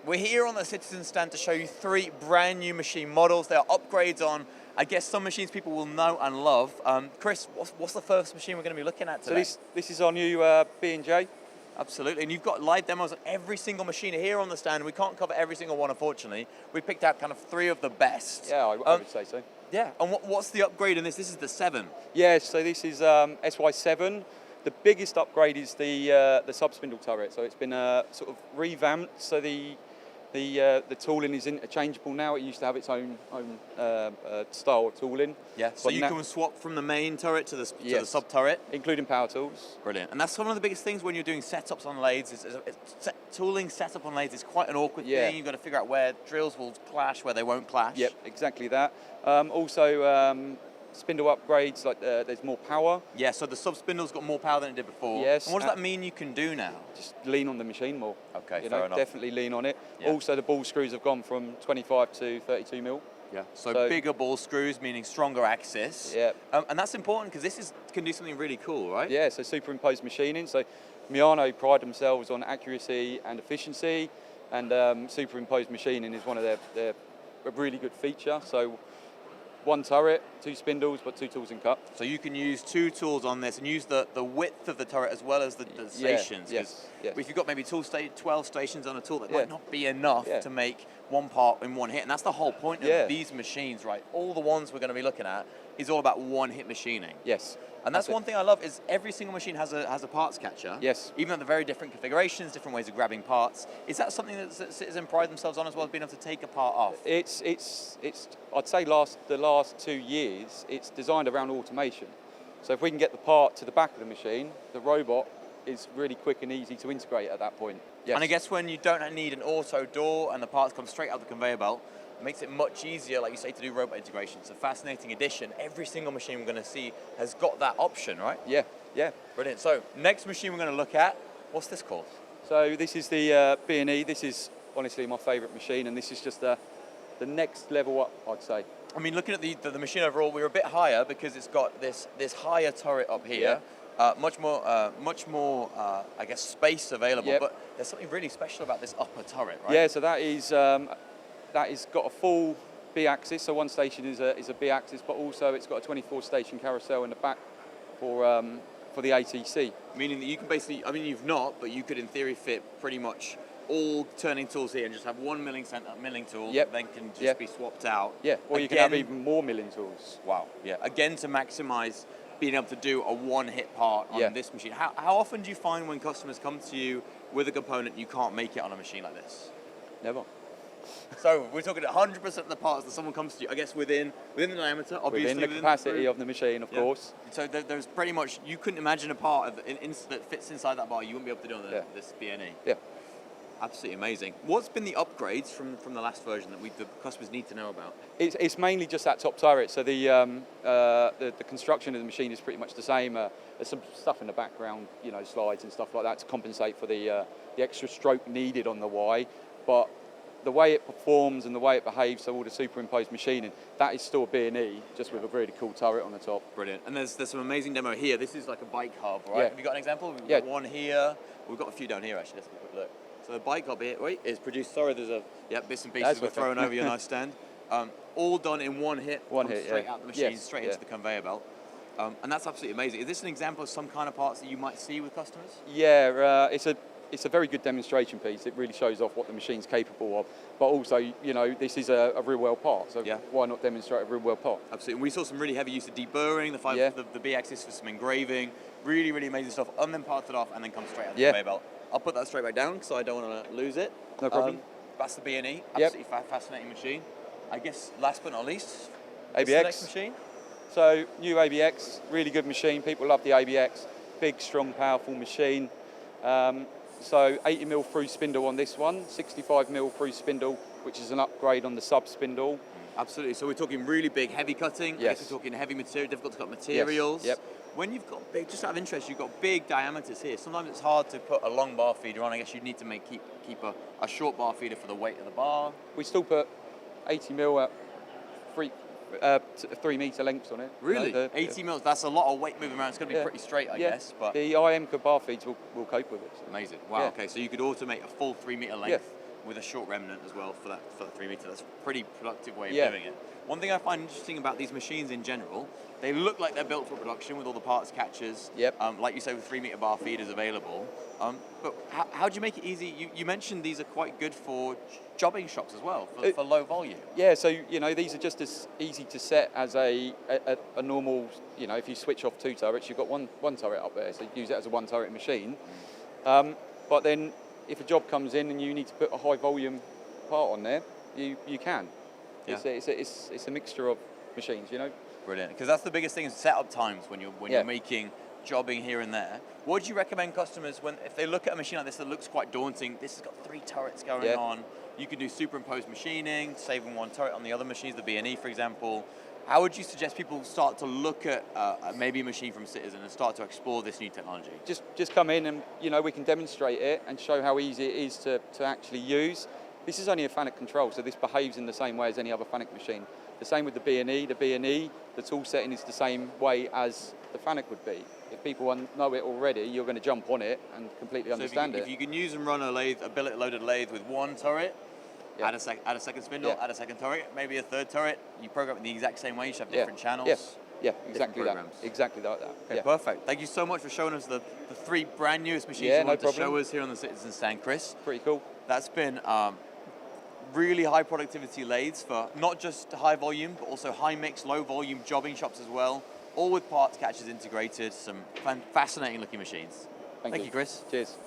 we're here on the Citizen stand to show you 3 brand new machine models. They are upgrades on, I guess, some machines people will know and love. Chris, what's the first machine we're going to be looking at today? So this is our new BNJ. Absolutely, and you've got live demos on every single machine here on the stand. We can't cover every single one, unfortunately. We picked out kind of 3 of the best. Yeah, I would say so. Yeah, and what's the upgrade in this? This is the 7. Yeah, so this is SY7. The biggest upgrade is the sub-spindle turret. So it's been sort of revamped. So the tooling is interchangeable now. It used to have its own style of tooling. Yeah, so you can swap from the main turret to the sub turret, including power tools. Brilliant, and that's one of the biggest things when you're doing setups on lathes. Tooling setup on lathes is quite an awkward thing. You've got to figure out where drills will clash, where they won't clash. Yep, exactly that. Also, spindle upgrades, like there's more power. Yeah, so the sub spindle's got more power than it did before. Yes. And what does that mean you can do now? Just lean on the machine more. Okay, fair enough. Definitely lean on it. Yeah. Also, the ball screws have gone from 25 to 32 mil. Yeah. So bigger ball screws, meaning stronger axis. Yeah. And that's important because this can do something really cool, right? Yeah. So superimposed machining. So Miano pride themselves on accuracy and efficiency, and superimposed machining is one of their a really good feature. So 1 turret, 2 spindles, but 2 tools in cut. So you can use 2 tools on this and use the width of the turret as well as the stations. Yes. If you've got maybe 12 stations on a tool, that might not be enough to make one part in one hit. And that's the whole point of these machines, right? All the ones we're going to be looking at is all about one-hit machining. Yes. And that's one thing I love is every single machine has a parts catcher. Yes. Even though they're very different configurations, different ways of grabbing parts. Is that something that Citizen pride themselves on as well, being able to take a part off? It's I'd say the last 2 years, it's designed around automation. So if we can get the part to the back of the machine, the robot is really quick and easy to integrate at that point. Yes. And I guess when you don't need an auto door and the parts come straight out the conveyor belt, it makes it much easier, like you say, to do robot integration. It's a fascinating addition. Every single machine we're going to see has got that option, right? Yeah, yeah. Brilliant. So next machine we're going to look at, what's this called? So this is the BNE. This is honestly my favourite machine, and this is just the next level up, I'd say. I mean, looking at the machine overall, we're a bit higher because it's got this higher turret up here. Yeah. Much more, I guess, space available. But there's something really special about this upper turret, right? Yeah. So that is got a full B axis. So one station is a B axis, but also it's got a 24-station carousel in the back for the ATC. Meaning that you can basically, I mean, you've not, but you could in theory fit pretty much all turning tools here and just have one milling tool that then can just be swapped out. Yeah, or you can have even more milling tools. Wow, yeah. Again, to maximize being able to do a one-hit part on this machine. How often do you find when customers come to you with a component you can't make it on a machine like this? Never. So we're talking 100% of the parts that someone comes to you, I guess within the diameter, obviously. Within the capacity of the machine, of course. So there's pretty much, you couldn't imagine a part that fits inside that bar you wouldn't be able to do on this BNE. Yeah. Absolutely amazing. What's been the upgrades from the last version that the customers need to know about? It's mainly just that top turret. So the construction of the machine is pretty much the same. There's some stuff in the background, slides and stuff like that to compensate for the extra stroke needed on the Y. But the way it performs and the way it behaves, so all the superimposed machining, that is still a BNE, just with a really cool turret on the top. Brilliant. And there's some amazing demo here. This is like a bike hub, right? Yeah. Have you got an example? We've got one here. We've got a few down here, actually. Let's have a quick look. So the bike hub here, is produced, sorry, there's bits and pieces we're throwing over your nice stand. All done in one hit, straight out the machine, straight into the conveyor belt. And that's absolutely amazing. Is this an example of some kind of parts that you might see with customers? Yeah, it's a very good demonstration piece. It really shows off what the machine's capable of. But also, this is a real well part, so why not demonstrate a real well part? Absolutely. And we saw some really heavy use of deburring, the B axis for some engraving, really, really amazing stuff, and then parted off and then come straight out the conveyor belt. I'll put that straight back down because I don't want to lose it. No problem. That's the BNE, absolutely fascinating machine. I guess last but not least, ABX. The next machine. So new ABX, really good machine. People love the ABX. Big, strong, powerful machine. So 80mm through spindle on this one, 65mm through spindle, which is an upgrade on the sub spindle. Absolutely. So we're talking really big, heavy cutting. Yes. We're talking heavy material, difficult to cut materials. Yes. Yep. When you've got big, just out of interest, you've got big diameters here. Sometimes it's hard to put a long bar feeder on. I guess you need to keep a short bar feeder for the weight of the bar. We still put 80mm at 3 metre lengths on it. Really? 80 mils, that's a lot of weight moving around. It's going to be pretty straight, I guess. But the IMCA bar feeds will cope with it. So. Amazing. Wow, okay, so you could automate a full 3 metre length with a short remnant as well for that 3 meter. That's a pretty productive way of doing it. One thing I find interesting about these machines in general, they look like they're built for production with all the parts catchers. Like you say, with 3 meter bar feeders available. But how do you make it easy? You mentioned these are quite good for jobbing shops as well, for low volume. Yeah, so these are just as easy to set as a normal. If you switch off 2 turrets, you've got one turret up there, so you use it as a 1 turret machine. But then, if a job comes in and you need to put a high volume part on there, you can. Yeah. It's a mixture of machines, Brilliant, because that's the biggest thing is setup times when you're making jobbing here and there. What do you recommend customers if they look at a machine like this that looks quite daunting? This has got 3 turrets going on. You can do superimposed machining, saving 1 turret on the other machines, the BNE, for example. How would you suggest people start to look at maybe a machine from Citizen and start to explore this new technology? Just come in and we can demonstrate it and show how easy it is to actually use. This is only a FANUC control, so this behaves in the same way as any other FANUC machine. The same with the BNE. The BNE, the tool setting is the same way as the FANUC would be. If people know it already, you're going to jump on it and completely understand it. If you can use and run a billet-loaded lathe with 1 turret, add a second spindle, add a second turret, maybe a 3rd turret, you program it the exact same way, you should have different channels. Yeah, exactly that. Exactly like that. Okay, perfect. Thank you so much for showing us the 3 brand newest machines you wanted to show us here on the Citizen stand, Chris. Pretty cool. That's been really high productivity lathes for not just high volume, but also high mix, low volume jobbing shops as well, all with parts catchers integrated, some fascinating looking machines. Thank you, Chris. Cheers.